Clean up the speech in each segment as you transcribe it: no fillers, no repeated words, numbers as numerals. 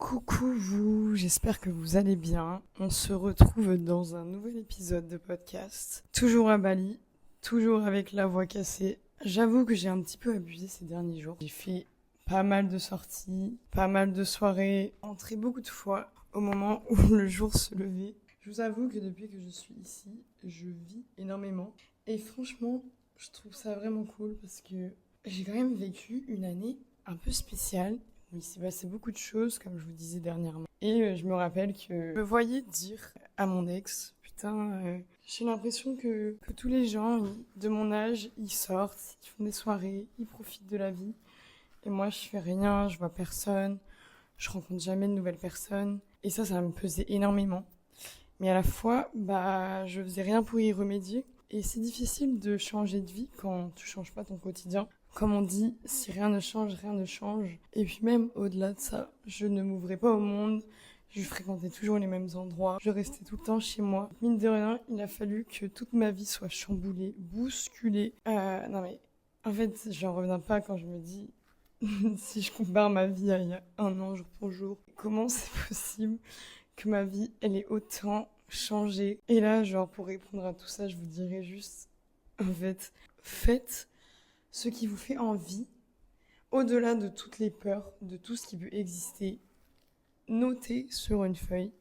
Coucou vous, j'espère que vous allez bien. On se retrouve dans un nouvel épisode de podcast. Toujours à Bali, toujours avec la voix cassée. J'avoue que j'ai un petit peu abusé ces derniers jours. J'ai fait pas mal de sorties, pas mal de soirées, entré beaucoup de fois au moment où le jour se levait. Je vous avoue que depuis que je suis ici, je vis énormément. Et franchement, je trouve ça vraiment cool parce que j'ai quand même vécu une année un peu spéciale. Il s'est passé beaucoup de choses, comme je vous disais dernièrement. Et je me rappelle que je me voyais dire à mon ex, putain, j'ai l'impression que tous les gens de mon âge, ils sortent, ils font des soirées, ils profitent de la vie. Et moi, je fais rien, je vois personne, je rencontre jamais de nouvelles personnes. Et ça me pesait énormément. Mais à la fois, je faisais rien pour y remédier. Et c'est difficile de changer de vie quand tu changes pas ton quotidien. Comme on dit, si rien ne change, rien ne change. Et puis même au-delà de ça, je ne m'ouvrais pas au monde, je fréquentais toujours les mêmes endroits, je restais tout le temps chez moi. Mine de rien, il a fallu que toute ma vie soit chamboulée, bousculée. Non mais, en fait, j'en reviens pas quand je me dis, si je compare ma vie à il y a un an, jour pour jour, comment c'est possible que ma vie, elle ait autant changé. Et là, pour répondre à tout ça, je vous dirais juste, en fait, faites ce qui vous fait envie, au-delà de toutes les peurs, de tout ce qui peut exister. Notez sur une feuille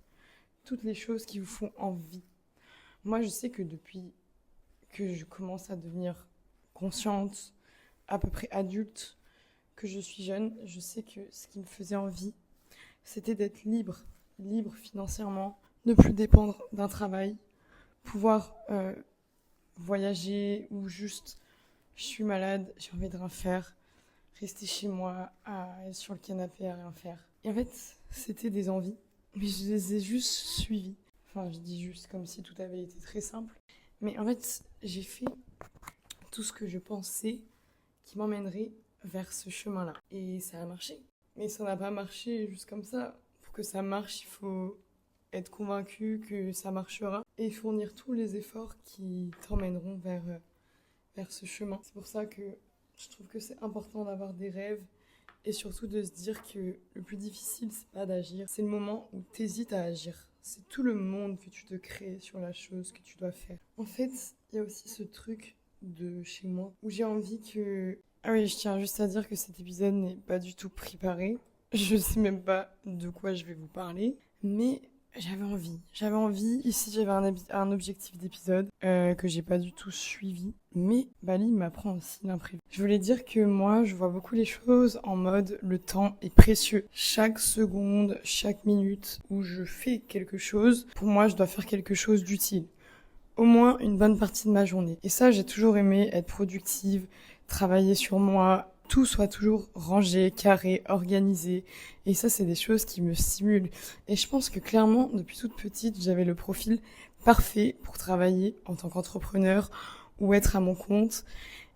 toutes les choses qui vous font envie. Moi, je sais que depuis que je commence à devenir consciente, à peu près adulte, que je suis jeune, je sais que ce qui me faisait envie, c'était d'être libre financièrement, ne plus dépendre d'un travail, pouvoir voyager ou juste je suis malade, j'ai envie de rien faire, rester chez moi, à être sur le canapé à rien faire. Et en fait, c'était des envies, mais je les ai juste suivies. Enfin, je dis juste comme si tout avait été très simple. Mais en fait, j'ai fait tout ce que je pensais qui m'emmènerait vers ce chemin-là. Et ça a marché. Mais ça n'a pas marché juste comme ça. Pour que ça marche, il faut être convaincu que ça marchera et fournir tous les efforts qui t'emmèneront vers ce chemin. C'est pour ça que je trouve que c'est important d'avoir des rêves et surtout de se dire que le plus difficile, c'est pas d'agir, c'est le moment où t'hésites à agir. C'est tout le monde que tu te crées sur la chose que tu dois faire. En fait, il y a aussi ce truc de chez moi où j'ai envie que... Ah oui, je tiens juste à dire que cet épisode n'est pas du tout préparé. Je sais même pas de quoi je vais vous parler, mais j'avais envie. Ici, j'avais un objectif d'épisode que j'ai pas du tout suivi. Mais Bali m'apprend aussi l'imprévu. Je voulais dire que moi, je vois beaucoup les choses en mode le temps est précieux. Chaque seconde, chaque minute où je fais quelque chose, pour moi, je dois faire quelque chose d'utile. Au moins une bonne partie de ma journée. Et ça, j'ai toujours aimé être productive, travailler sur moi, tout soit toujours rangé, carré, organisé. Et ça, c'est des choses qui me stimulent. Et je pense que clairement, depuis toute petite, j'avais le profil parfait pour travailler en tant qu'entrepreneur ou être à mon compte.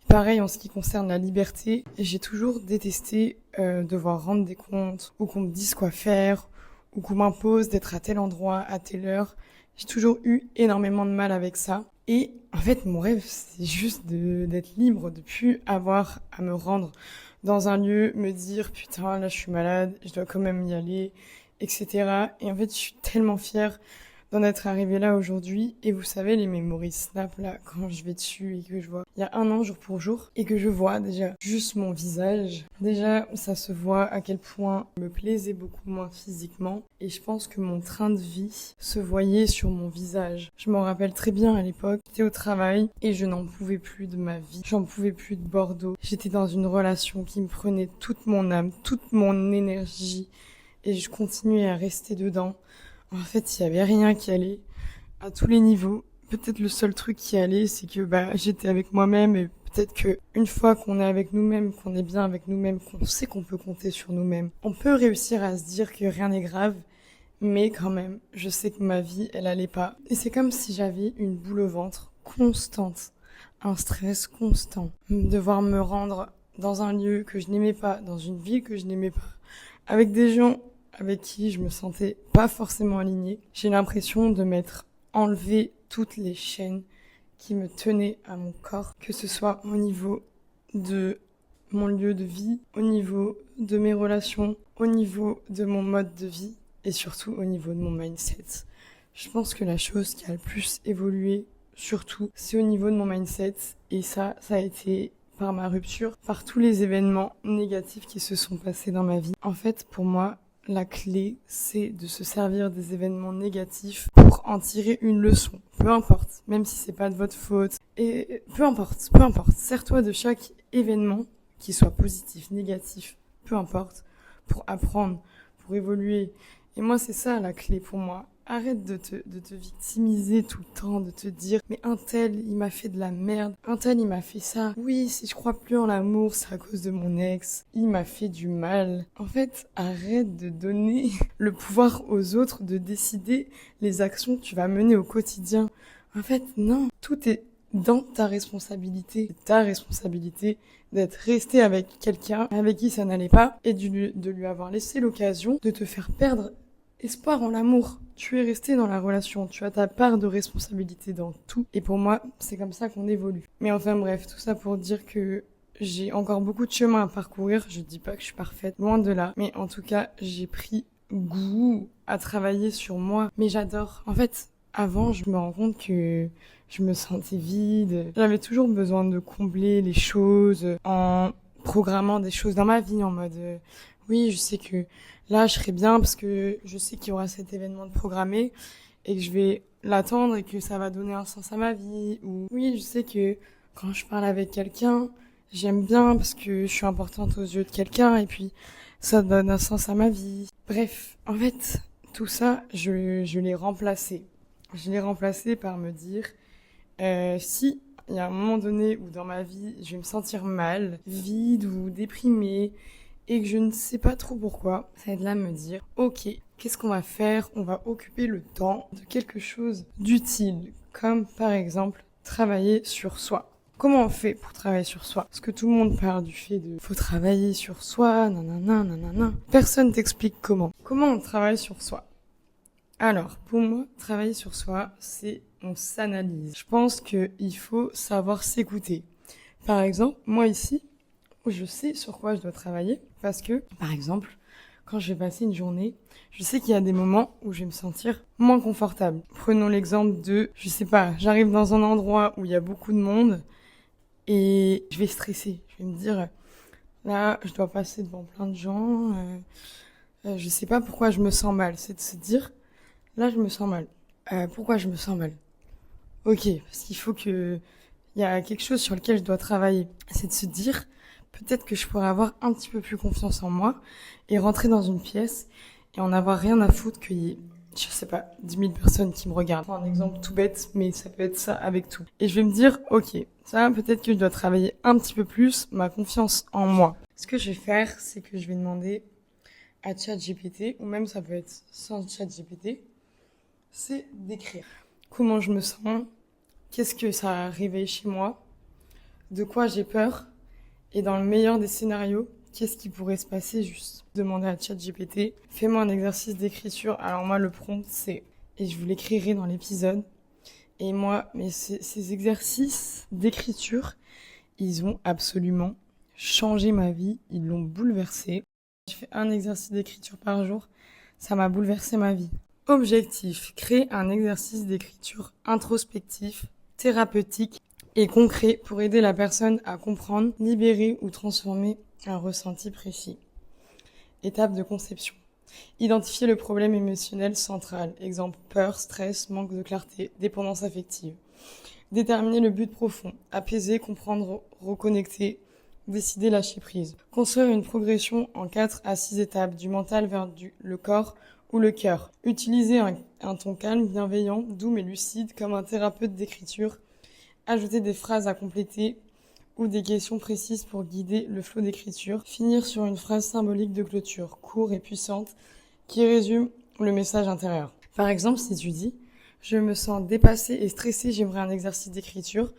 Pareil en ce qui concerne la liberté, j'ai toujours détesté devoir rendre des comptes ou qu'on me dise quoi faire ou qu'on m'impose d'être à tel endroit, à telle heure. J'ai toujours eu énormément de mal avec ça. Et en fait, mon rêve, c'est juste d'être libre, de plus avoir à me rendre dans un lieu, me dire putain, là je suis malade, je dois quand même y aller, etc. Et en fait, je suis tellement fière d'en être arrivée là aujourd'hui. Et vous savez, les memories Snap, là, quand je vais dessus et que je vois il y a un an, jour pour jour, et que je vois déjà juste mon visage. Déjà, ça se voit à quel point je me plaisais beaucoup moins physiquement. Et je pense que mon train de vie se voyait sur mon visage. Je m'en rappelle très bien à l'époque. J'étais au travail et je n'en pouvais plus de ma vie. J'en pouvais plus de Bordeaux. J'étais dans une relation qui me prenait toute mon âme, toute mon énergie. Et je continuais à rester dedans. En fait, il y avait rien qui allait à tous les niveaux. Peut-être le seul truc qui allait, c'est que j'étais avec moi-même et peut-être que une fois qu'on est avec nous-mêmes, qu'on est bien avec nous-mêmes, qu'on sait qu'on peut compter sur nous-mêmes, on peut réussir à se dire que rien n'est grave, mais quand même, je sais que ma vie, elle allait pas. Et c'est comme si j'avais une boule au ventre constante, un stress constant, devoir me rendre dans un lieu que je n'aimais pas, dans une ville que je n'aimais pas, avec des gens avec qui je me sentais pas forcément alignée. J'ai l'impression de m'être enlevé toutes les chaînes qui me tenaient à mon corps, que ce soit au niveau de mon lieu de vie, au niveau de mes relations, au niveau de mon mode de vie et surtout au niveau de mon mindset. Je pense que la chose qui a le plus évolué, surtout, c'est au niveau de mon mindset. Et ça a été par ma rupture, par tous les événements négatifs qui se sont passés dans ma vie. En fait, pour moi, la clé, c'est de se servir des événements négatifs pour en tirer une leçon. Peu importe, même si c'est pas de votre faute. Et peu importe. Sers-toi de chaque événement, qu'il soit positif, négatif, peu importe, pour apprendre, pour évoluer. Et moi, c'est ça la clé pour moi. Arrête de te victimiser tout le temps, de te dire mais un tel, il m'a fait de la merde, un tel, il m'a fait ça. Oui, si je crois plus en l'amour, c'est à cause de mon ex, il m'a fait du mal. En fait, arrête de donner le pouvoir aux autres de décider les actions que tu vas mener au quotidien. En fait, non, tout est dans ta responsabilité. C'est ta responsabilité d'être resté avec quelqu'un avec qui ça n'allait pas et de lui avoir laissé l'occasion de te faire perdre espoir en l'amour. Tu es resté dans la relation, tu as ta part de responsabilité dans tout. Et pour moi, c'est comme ça qu'on évolue. Mais enfin bref, tout ça pour dire que j'ai encore beaucoup de chemin à parcourir. Je dis pas que je suis parfaite, loin de là. Mais en tout cas, j'ai pris goût à travailler sur moi. Mais j'adore. En fait, avant, je me rends compte que je me sentais vide. J'avais toujours besoin de combler les choses en programmant des choses dans ma vie en mode oui, je sais que là, je serai bien parce que je sais qu'il y aura cet événement de programmé et que je vais l'attendre et que ça va donner un sens à ma vie. Ou oui, je sais que quand je parle avec quelqu'un, j'aime bien parce que je suis importante aux yeux de quelqu'un et puis ça donne un sens à ma vie. Bref, en fait, tout ça, je l'ai remplacé. Je l'ai remplacé par me dire, si il y a un moment donné où dans ma vie, je vais me sentir mal, vide ou déprimée, et que je ne sais pas trop pourquoi, ça va être là de me dire, ok, qu'est-ce qu'on va faire? On va occuper le temps de quelque chose d'utile, comme par exemple travailler sur soi. Comment on fait pour travailler sur soi? Parce que tout le monde parle du fait de faut travailler sur soi, nanana, nanana. Personne t'explique comment. Comment on travaille sur soi? Alors, pour moi, travailler sur soi, c'est on s'analyse. Je pense qu'il faut savoir s'écouter. Par exemple, moi ici, je sais sur quoi je dois travailler parce que, par exemple, quand je vais passer une journée, je sais qu'il y a des moments où je vais me sentir moins confortable. Prenons l'exemple de, je sais pas, j'arrive dans un endroit où il y a beaucoup de monde et je vais stresser. Je vais me dire, là, je dois passer devant plein de gens, je sais pas pourquoi je me sens mal. C'est de se dire, là, je me sens mal. Pourquoi je me sens mal? Ok, parce qu'il faut que, il y a quelque chose sur lequel je dois travailler. C'est de se dire, peut-être que je pourrais avoir un petit peu plus confiance en moi et rentrer dans une pièce et en avoir rien à foutre qu'il y ait, je sais pas, 10 000 personnes qui me regardent. C'est un exemple tout bête, mais ça peut être ça avec tout. Et je vais me dire, ok, ça, peut-être que je dois travailler un petit peu plus ma confiance en moi. Ce que je vais faire, c'est que je vais demander à ChatGPT, ou même ça peut être sans ChatGPT, c'est d'écrire comment je me sens, qu'est-ce que ça réveille chez moi, de quoi j'ai peur, et dans le meilleur des scénarios, qu'est-ce qui pourrait se passer juste? Demander à ChatGPT, fais-moi un exercice d'écriture. Alors moi, le prompt, c'est, et je vous l'écrirai dans l'épisode. Et moi, mais ces exercices d'écriture, ils ont absolument changé ma vie, ils l'ont bouleversée. Je fais un exercice d'écriture par jour, ça m'a bouleversé ma vie. Objectif, créer un exercice d'écriture introspectif, thérapeutique et concret pour aider la personne à comprendre, libérer ou transformer un ressenti précis. Étape de conception. Identifier le problème émotionnel central. Exemple, peur, stress, manque de clarté, dépendance affective. Déterminer le but profond. Apaiser, comprendre, reconnecter, décider, lâcher prise. Construire une progression en 4 à 6 étapes, du mental vers le corps ou le cœur. Utiliser un ton calme, bienveillant, doux mais lucide comme un thérapeute d'écriture. Ajouter des phrases à compléter ou des questions précises pour guider le flot d'écriture. Finir sur une phrase symbolique de clôture, courte et puissante, qui résume le message intérieur. Par exemple, si tu dis « Je me sens dépassée et stressée, j'aimerais un exercice d'écriture »,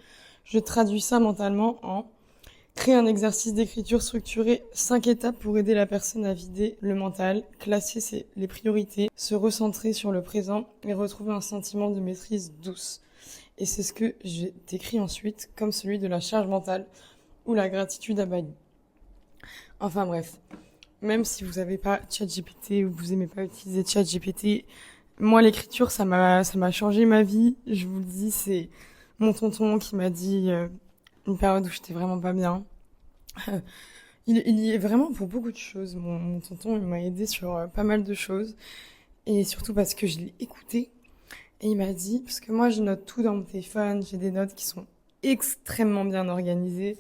je traduis ça mentalement en « Créer un exercice d'écriture structuré, 5 étapes pour aider la personne à vider le mental, classer les priorités, se recentrer sur le présent et retrouver un sentiment de maîtrise douce ». Et c'est ce que j'ai décrit ensuite comme celui de la charge mentale ou la gratitude à Bali. Enfin bref, même si vous avez pas ChatGPT ou vous aimez pas utiliser ChatGPT, moi l'écriture ça m'a changé ma vie. Je vous le dis, c'est mon tonton qui m'a dit une période où j'étais vraiment pas bien. Il y est vraiment pour beaucoup de choses. Mon tonton, il m'a aidé sur pas mal de choses. Et surtout parce que je l'ai écouté. Et il m'a dit, parce que moi je note tout dans mon téléphone, j'ai des notes qui sont extrêmement bien organisées,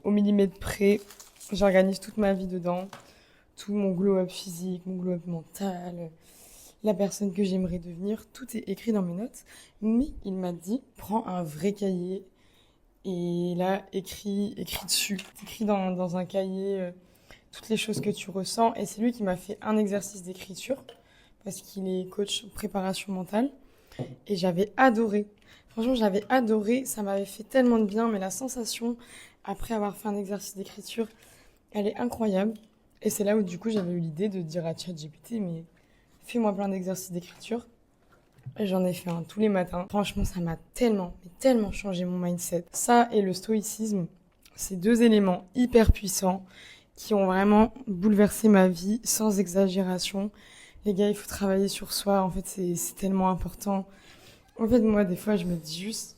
au millimètre près. J'organise toute ma vie dedans, tout mon glow-up physique, mon glow-up mental, la personne que j'aimerais devenir, tout est écrit dans mes notes. Mais il m'a dit, prends un vrai cahier et là, écris dessus. Écris dans un cahier toutes les choses que tu ressens. Et c'est lui qui m'a fait un exercice d'écriture parce qu'il est coach préparation mentale. Et j'avais adoré. Franchement, j'avais adoré. Ça m'avait fait tellement de bien. Mais la sensation, après avoir fait un exercice d'écriture, elle est incroyable. Et c'est là où, du coup, j'avais eu l'idée de dire à ChatGPT, mais fais-moi plein d'exercices d'écriture. Et j'en ai fait un tous les matins. Franchement, ça m'a tellement, mais tellement changé mon mindset. Ça et le stoïcisme, c'est deux éléments hyper puissants qui ont vraiment bouleversé ma vie sans exagération. Les gars, il faut travailler sur soi. En fait, c'est tellement important. En fait, moi, des fois, je me dis juste,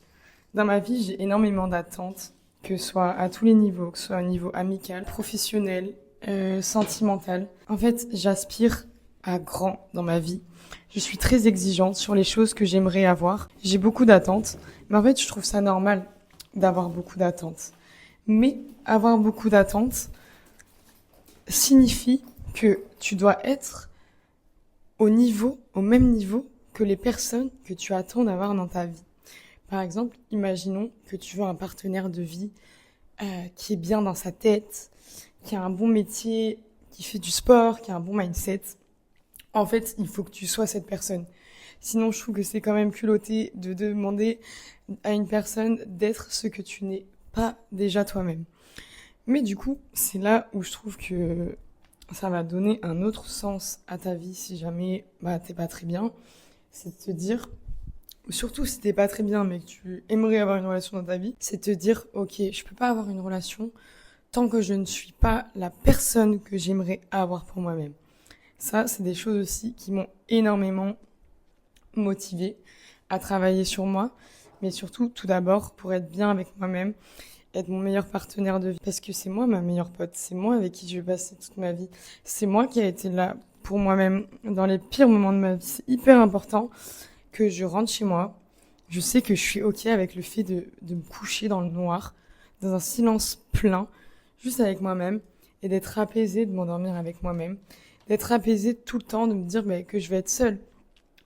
dans ma vie, j'ai énormément d'attentes, que ce soit à tous les niveaux, que ce soit au niveau amical, professionnel, sentimental. En fait, j'aspire à grand dans ma vie. Je suis très exigeante sur les choses que j'aimerais avoir. J'ai beaucoup d'attentes, mais en fait, je trouve ça normal d'avoir beaucoup d'attentes. Mais avoir beaucoup d'attentes signifie que tu dois être au même niveau que les personnes que tu attends d'avoir dans ta vie. Par exemple, imaginons que tu veux un partenaire de vie qui est bien dans sa tête, qui a un bon métier, qui fait du sport, qui a un bon mindset. En fait, il faut que tu sois cette personne. Sinon, je trouve que c'est quand même culotté de demander à une personne d'être ce que tu n'es pas déjà toi-même. Mais du coup, c'est là où je trouve que ça va donner un autre sens à ta vie si jamais t'es pas très bien. C'est de te dire, surtout si t'es pas très bien mais que tu aimerais avoir une relation dans ta vie, c'est de te dire, ok, je peux pas avoir une relation tant que je ne suis pas la personne que j'aimerais avoir pour moi-même. Ça, c'est des choses aussi qui m'ont énormément motivée à travailler sur moi, mais surtout, tout d'abord, pour être bien avec moi-même, être mon meilleur partenaire de vie. Parce que c'est moi ma meilleure pote, c'est moi avec qui je vais passer toute ma vie. C'est moi qui a été là pour moi-même dans les pires moments de ma vie. C'est hyper important que je rentre chez moi. Je sais que je suis ok avec le fait de me coucher dans le noir, dans un silence plein, juste avec moi-même, et d'être apaisée, de m'endormir avec moi-même, d'être apaisée tout le temps, de me dire que je vais être seule.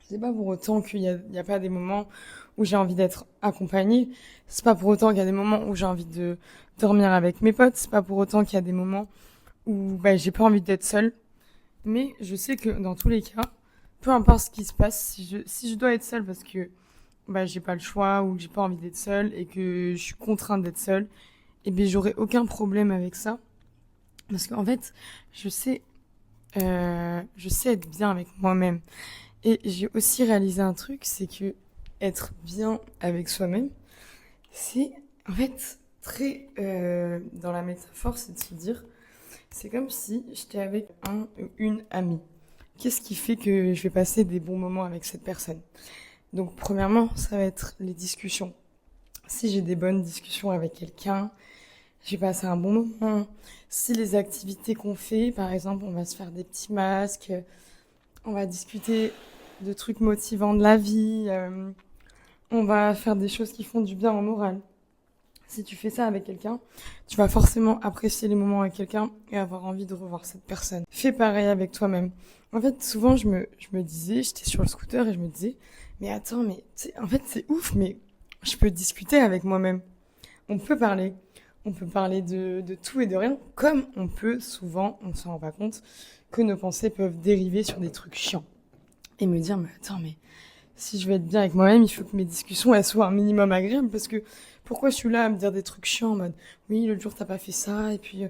C'est pas pour autant qu'il y a pas des moments où j'ai envie d'être accompagnée. C'est pas pour autant qu'il y a des moments où j'ai envie de dormir avec mes potes. C'est pas pour autant qu'il y a des moments où j'ai pas envie d'être seule. Mais je sais que dans tous les cas, peu importe ce qui se passe, si je dois être seule parce que j'ai pas le choix ou que j'ai pas envie d'être seule et que je suis contrainte d'être seule, et bien j'aurai aucun problème avec ça. Parce qu'en fait, je sais être bien avec moi-même. Et j'ai aussi réalisé un truc, c'est que être bien avec soi-même, c'est en fait très dans la métaphore, c'est de se dire, c'est comme si j'étais avec un ou une amie. Qu'est-ce qui fait que je vais passer des bons moments avec cette personne? Donc premièrement, ça va être les discussions. Si j'ai des bonnes discussions avec quelqu'un, je vais passer un bon moment. Si les activités qu'on fait, par exemple, on va se faire des petits masques, on va discuter de trucs motivants de la vie, on va faire des choses qui font du bien au moral. Si tu fais ça avec quelqu'un, tu vas forcément apprécier les moments avec quelqu'un et avoir envie de revoir cette personne. Fais pareil avec toi-même. En fait, souvent, je me disais, j'étais sur le scooter et je me disais, mais attends, mais en fait, c'est ouf, mais je peux discuter avec moi-même. On peut parler. On peut parler de tout et de rien, comme on peut souvent, on ne s'en rend pas compte, que nos pensées peuvent dériver sur des trucs chiants. Et me dire, mais attends, mais si je veux être bien avec moi-même, il faut que mes discussions elles soient un minimum agréables, parce que pourquoi je suis là à me dire des trucs chiants en mode, oui, l'autre jour t'as pas fait ça, et puis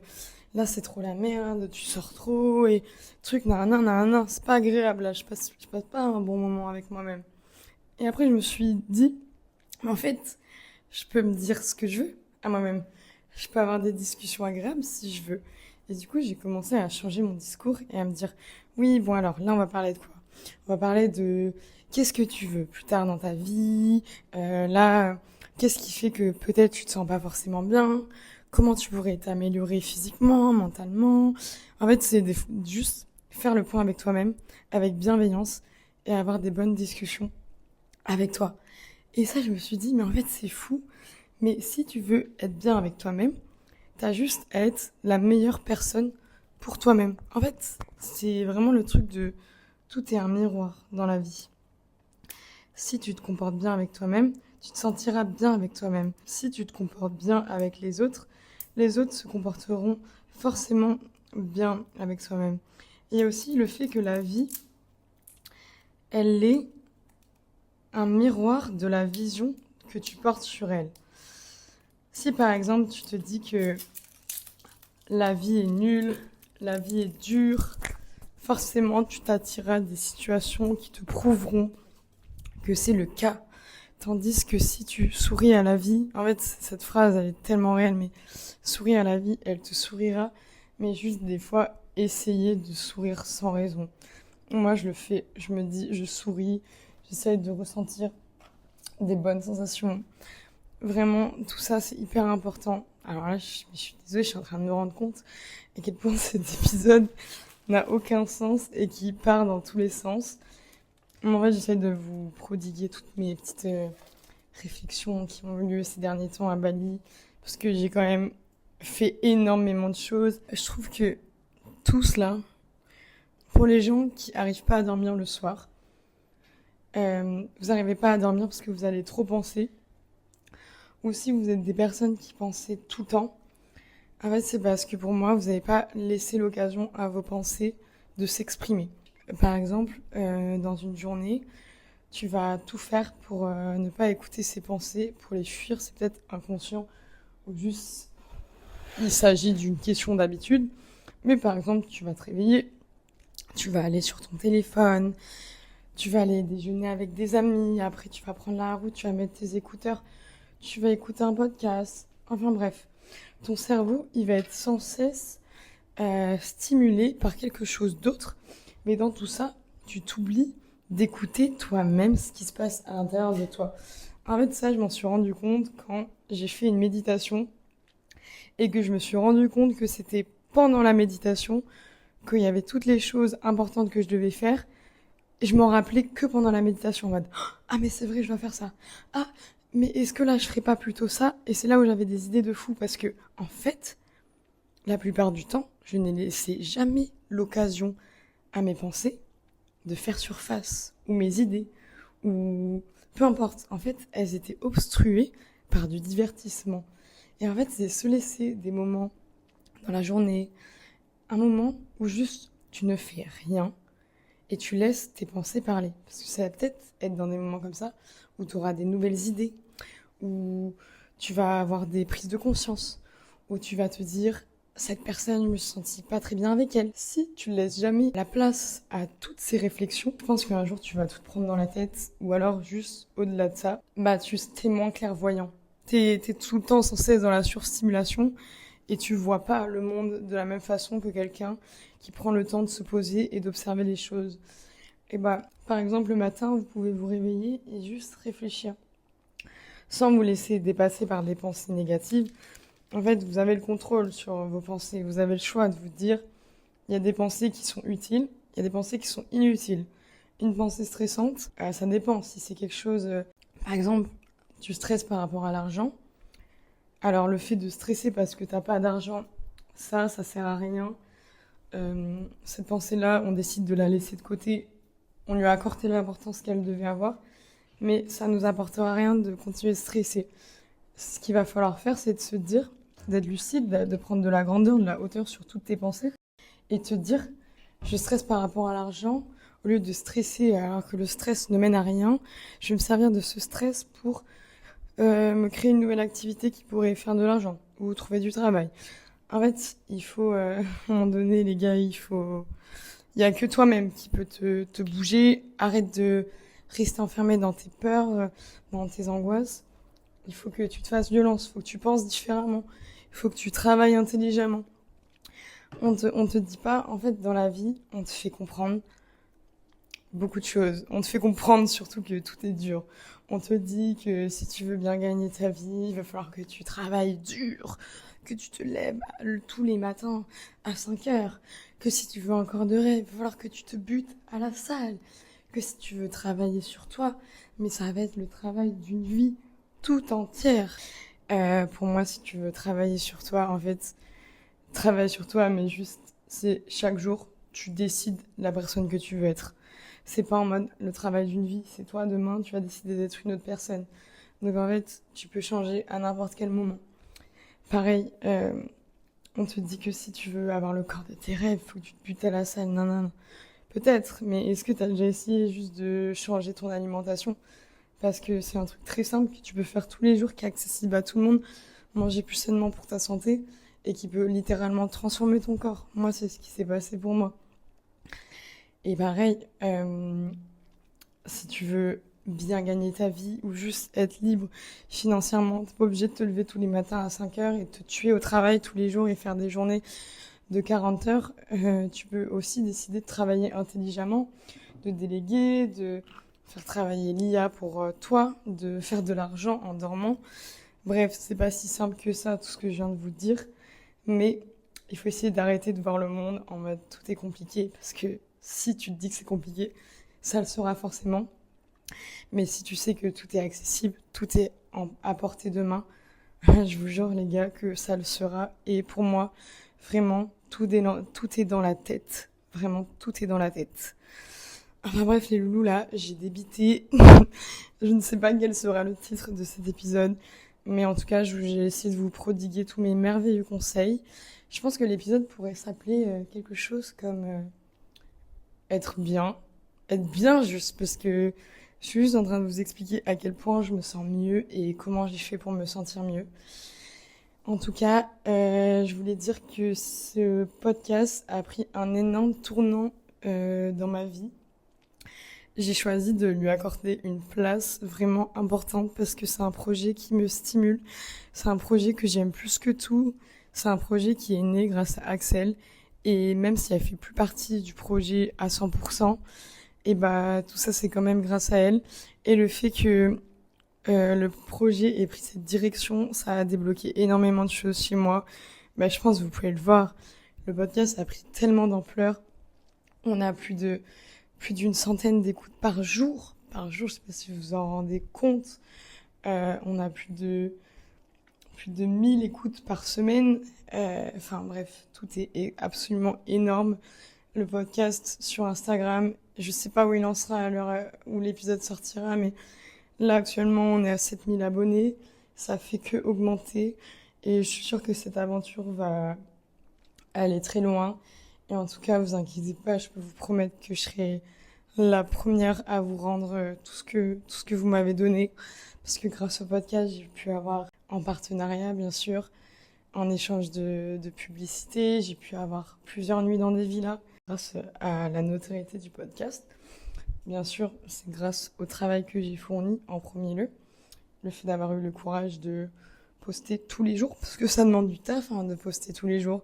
là c'est trop la merde, tu sors trop, et truc, nan, c'est pas agréable, là, je passe pas un bon moment avec moi-même. Et après, je me suis dit, mais en fait, je peux me dire ce que je veux à moi-même. Je peux avoir des discussions agréables si je veux. Et du coup, j'ai commencé à changer mon discours et à me dire, oui, bon alors, là, on va parler de quoi? On va parler de qu'est-ce que tu veux plus tard dans ta vie? Là, qu'est-ce qui fait que peut-être tu te sens pas forcément bien? Comment tu pourrais t'améliorer physiquement, mentalement? En fait, juste faire le point avec toi-même, avec bienveillance et avoir des bonnes discussions avec toi. Et ça, je me suis dit, mais en fait, c'est fou. Mais si tu veux être bien avec toi-même, t'as juste à être la meilleure personne pour toi-même. En fait, c'est vraiment le truc de tout est un miroir dans la vie. Si tu te comportes bien avec toi-même, tu te sentiras bien avec toi-même. Si tu te comportes bien avec les autres se comporteront forcément bien avec soi-même. Il y a aussi le fait que la vie, elle est un miroir de la vision que tu portes sur elle. Si par exemple tu te dis que la vie est nulle, la vie est dure, forcément tu t'attireras des situations qui te prouveront que c'est le cas. Tandis que si tu souris à la vie, en fait cette phrase elle est tellement réelle, mais souris à la vie, elle te sourira, mais juste des fois essayer de sourire sans raison. Moi je le fais, je me dis, je souris, j'essaye de ressentir des bonnes sensations. Vraiment, tout ça c'est hyper important. Alors là, je suis désolée, je suis en train de me rendre compte à quel point cet épisode n'a aucun sens et qui part dans tous les sens. En fait, j'essaie de vous prodiguer toutes mes petites réflexions qui ont eu lieu ces derniers temps à Bali, parce que j'ai quand même fait énormément de choses. Je trouve que tout cela, pour les gens qui n'arrivent pas à dormir le soir, vous n'arrivez pas à dormir parce que vous allez trop penser, ou si vous êtes des personnes qui pensez tout le temps, en fait, c'est parce que pour moi, vous n'avez pas laissé l'occasion à vos pensées de s'exprimer. Par exemple, dans une journée, tu vas tout faire pour ne pas écouter ces pensées, pour les fuir. C'est peut-être inconscient ou juste il s'agit d'une question d'habitude. Mais par exemple, tu vas te réveiller, tu vas aller sur ton téléphone, tu vas aller déjeuner avec des amis, après tu vas prendre la route, tu vas mettre tes écouteurs, tu vas écouter un podcast. Enfin bref, ton cerveau, il va être sans cesse stimulé par quelque chose d'autre. Mais dans tout ça, tu t'oublies d'écouter toi-même ce qui se passe à l'intérieur de toi. En fait, ça, je m'en suis rendu compte quand j'ai fait une méditation et que je me suis rendu compte que c'était pendant la méditation qu'il y avait toutes les choses importantes que je devais faire. Et je m'en rappelais que pendant la méditation en mode ah mais c'est vrai, je dois faire ça. Ah mais est-ce que là je ferais pas plutôt ça? Et c'est là où j'avais des idées de fou parce que en fait, la plupart du temps, je n'ai laissé jamais l'occasion à mes pensées de faire surface, ou mes idées, ou peu importe. En fait, elles étaient obstruées par du divertissement. Et en fait, c'est se laisser des moments dans la journée, un moment où juste tu ne fais rien et tu laisses tes pensées parler. Parce que ça va peut-être être dans des moments comme ça où tu auras des nouvelles idées, où tu vas avoir des prises de conscience, où tu vas te dire cette personne, je me suis sentie pas très bien avec elle. Si tu laisses jamais la place à toutes ces réflexions, je pense qu'un jour tu vas tout te prendre dans la tête, ou alors juste au-delà de ça, bah t'es moins clairvoyant. T'es tout le temps sans cesse dans la surstimulation et tu vois pas le monde de la même façon que quelqu'un qui prend le temps de se poser et d'observer les choses. Et bah, par exemple, le matin, vous pouvez vous réveiller et juste réfléchir, sans vous laisser dépasser par des pensées négatives. En fait, vous avez le contrôle sur vos pensées. Vous avez le choix de vous dire, il y a des pensées qui sont utiles, il y a des pensées qui sont inutiles. Une pensée stressante, ça dépend. Si c'est quelque chose, par exemple, tu stresses par rapport à l'argent, alors le fait de stresser parce que t'as pas d'argent, ça sert à rien. Cette pensée-là, on décide de la laisser de côté. On lui a accordé l'importance qu'elle devait avoir, mais ça nous apportera rien de continuer de stresser. Ce qu'il va falloir faire, c'est de se dire, d'être lucide, de prendre de la grandeur, de la hauteur sur toutes tes pensées et te dire, je stresse par rapport à l'argent, au lieu de stresser alors que le stress ne mène à rien, je vais me servir de ce stress pour me créer une nouvelle activité qui pourrait faire de l'argent ou trouver du travail. En fait, il faut, à un moment donné, les gars, il y a que toi-même qui peut te bouger. Arrête de rester enfermé dans tes peurs, dans tes angoisses. Il faut que tu te fasses violence, il faut que tu penses différemment, il faut que tu travailles intelligemment. On te dit pas, en fait, dans la vie, on te fait comprendre beaucoup de choses. On te fait comprendre surtout que tout est dur. On te dit que si tu veux bien gagner ta vie, il va falloir que tu travailles dur, que tu te lèves tous les matins à 5 heures, que si tu veux encore de rêve, il va falloir que tu te butes à la salle, que si tu veux travailler sur toi, mais ça va être le travail d'une vie tout entière. Pour moi, si tu veux travailler sur toi, en fait, travaille sur toi, mais juste, c'est chaque jour, tu décides la personne que tu veux être. C'est pas en mode le travail d'une vie, c'est toi demain, tu vas décider d'être une autre personne. Donc en fait, tu peux changer à n'importe quel moment. Pareil, on te dit que si tu veux avoir le corps de tes rêves, faut que tu te butes à la salle. Non, non, non. Peut-être, mais est-ce que tu as déjà essayé juste de changer ton alimentation? Parce que c'est un truc très simple que tu peux faire tous les jours, qui est accessible à tout le monde. Manger plus sainement pour ta santé et qui peut littéralement transformer ton corps. Moi, c'est ce qui s'est passé pour moi. Et pareil, si tu veux bien gagner ta vie ou juste être libre financièrement, t'es pas obligé de te lever tous les matins à 5 heures et te tuer au travail tous les jours et faire des journées de 40 heures. Tu peux aussi décider de travailler intelligemment, de déléguer, de faire travailler l'IA pour toi, de faire de l'argent en dormant. Bref, c'est pas si simple que ça, tout ce que je viens de vous dire. Mais il faut essayer d'arrêter de voir le monde en mode tout est compliqué, parce que si tu te dis que c'est compliqué, ça le sera forcément. Mais si tu sais que tout est accessible, tout est à portée de main, je vous jure les gars que ça le sera. Et pour moi, vraiment, tout est dans la tête. Vraiment, tout est dans la tête. Enfin bref les loulous là, j'ai débité. Je ne sais pas quel sera le titre de cet épisode. Mais en tout cas, j'ai essayé de vous prodiguer tous mes merveilleux conseils. Je pense que l'épisode pourrait s'appeler quelque chose comme être bien. Être bien juste parce que je suis juste en train de vous expliquer à quel point je me sens mieux et comment j'ai fait pour me sentir mieux. En tout cas, je voulais dire que ce podcast a pris un énorme tournant dans ma vie. J'ai choisi de lui accorder une place vraiment importante parce que c'est un projet qui me stimule. C'est un projet que j'aime plus que tout. C'est un projet qui est né grâce à Axel. Et même si elle fait plus partie du projet à 100%, et bah, tout ça c'est quand même grâce à elle. Et le fait que le projet ait pris cette direction, ça a débloqué énormément de choses chez moi. Bah, je pense que vous pouvez le voir. Le podcast a pris tellement d'ampleur. On a plus d'une centaine d'écoutes par jour. Par jour, je sais pas si vous vous en rendez compte. On a plus de 1000 écoutes par semaine. Enfin bref, tout est absolument énorme. Le podcast sur Instagram, je sais pas où il en sera à l'heure où l'épisode sortira, mais là actuellement on est à 7000 abonnés. Ça fait que augmenter. Et je suis sûre que cette aventure va aller très loin. Et en tout cas, vous inquiétez pas, je peux vous promettre que je serai la première à vous rendre tout ce que vous m'avez donné. Parce que grâce au podcast, j'ai pu avoir en partenariat, bien sûr, en échange de publicité, j'ai pu avoir plusieurs nuits dans des villas grâce à la notoriété du podcast. Bien sûr, c'est grâce au travail que j'ai fourni en premier lieu. Le fait d'avoir eu le courage de poster tous les jours, parce que ça demande du taf de poster tous les jours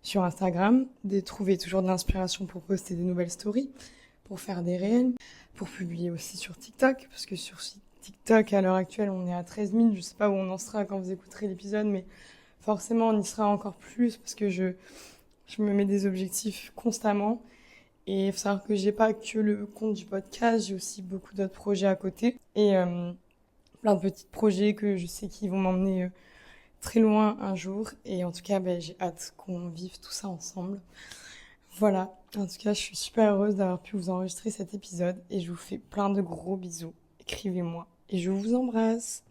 sur Instagram, de trouver toujours de l'inspiration pour poster des nouvelles stories, pour faire des réels, pour publier aussi sur TikTok, parce que sur TikTok, à l'heure actuelle, on est à 13 000, je sais pas où on en sera quand vous écouterez l'épisode, mais forcément, on y sera encore plus, parce que je me mets des objectifs constamment, et il faut savoir que j'ai pas que le compte du podcast, j'ai aussi beaucoup d'autres projets à côté, et plein de petits projets que je sais qu'ils vont m'emmener très loin un jour. Et en tout cas, j'ai hâte qu'on vive tout ça ensemble. Voilà. En tout cas, je suis super heureuse d'avoir pu vous enregistrer cet épisode et je vous fais plein de gros bisous. Écrivez-moi et je vous embrasse.